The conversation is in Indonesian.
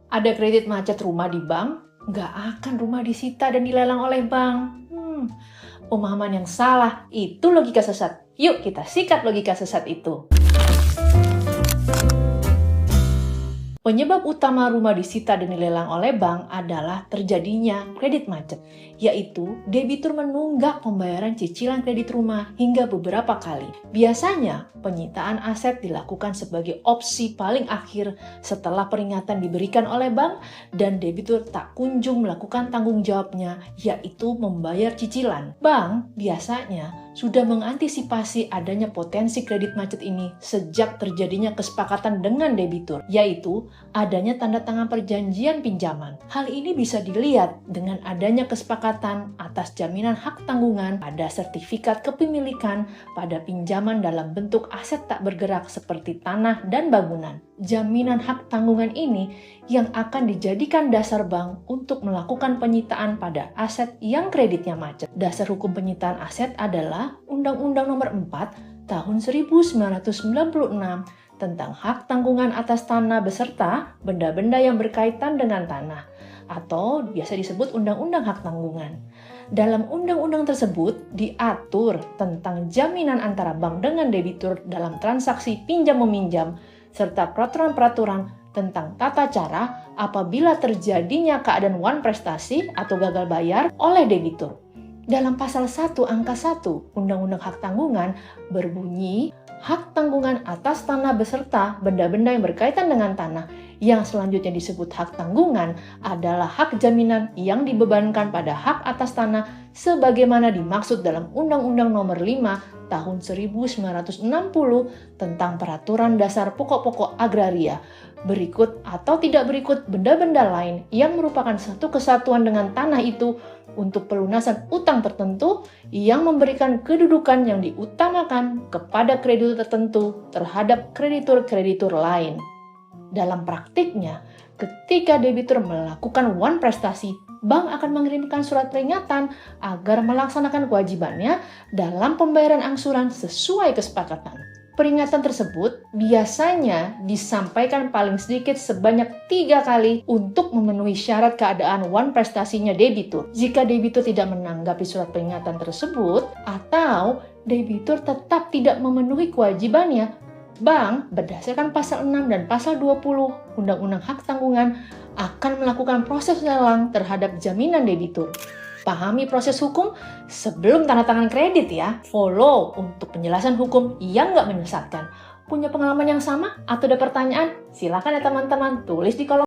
Ada kredit macet rumah di bank, nggak akan rumah disita dan dilelang oleh bank. Pemahaman yang salah, itu logika sesat. Yuk kita sikat logika sesat itu. Penyebab utama rumah disita dan dilelang oleh bank adalah terjadinya kredit macet, yaitu debitur menunggak pembayaran cicilan kredit rumah hingga beberapa kali. Biasanya, penyitaan aset dilakukan sebagai opsi paling akhir setelah peringatan diberikan oleh bank dan debitur tak kunjung melakukan tanggung jawabnya, yaitu membayar cicilan. Bank biasanya sudah mengantisipasi adanya potensi kredit macet ini sejak terjadinya kesepakatan dengan debitur, yaitu adanya tanda tangan perjanjian pinjaman. Hal ini bisa dilihat dengan adanya kesepakatan atas jaminan hak tanggungan pada sertifikat kepemilikan pada pinjaman dalam bentuk aset tak bergerak seperti tanah dan bangunan. Jaminan hak tanggungan ini yang akan dijadikan dasar bank untuk melakukan penyitaan pada aset yang kreditnya macet. Dasar hukum penyitaan aset adalah Undang-Undang Nomor 4 Tahun 1996 tentang hak tanggungan atas tanah beserta benda-benda yang berkaitan dengan tanah, atau biasa disebut Undang-Undang Hak Tanggungan. Dalam undang-undang tersebut diatur tentang jaminan antara bank dengan debitur dalam transaksi pinjam-meminjam, serta peraturan-peraturan tentang tata cara apabila terjadinya keadaan wan prestasi atau gagal bayar oleh debitur. Dalam pasal 1 angka 1 Undang-Undang Hak Tanggungan berbunyi, hak tanggungan atas tanah beserta benda-benda yang berkaitan dengan tanah yang selanjutnya disebut hak tanggungan adalah hak jaminan yang dibebankan pada hak atas tanah sebagaimana dimaksud dalam Undang-Undang Nomor 5 Tahun 1960 tentang Peraturan Dasar Pokok-pokok Agraria. Berikut atau tidak berikut benda-benda lain yang merupakan satu kesatuan dengan tanah itu untuk pelunasan utang tertentu yang memberikan kedudukan yang diutamakan kepada kreditur tertentu terhadap kreditur-kreditur lain. Dalam praktiknya, ketika debitur melakukan wan prestasi, bank akan mengirimkan surat peringatan agar melaksanakan kewajibannya dalam pembayaran angsuran sesuai kesepakatan. Peringatan tersebut biasanya disampaikan paling sedikit sebanyak 3 kali untuk memenuhi syarat keadaan wan prestasinya debitur. Jika debitur tidak menanggapi surat peringatan tersebut atau debitur tetap tidak memenuhi kewajibannya, bank berdasarkan pasal 6 dan pasal 20 Undang-Undang Hak Tanggungan akan melakukan proses lelang terhadap jaminan debitur. Pahami proses hukum sebelum tanda tangan kredit ya. Follow untuk penjelasan hukum yang nggak menyesatkan. Punya pengalaman yang sama atau ada pertanyaan? Silakan ya teman-teman, tulis di kolom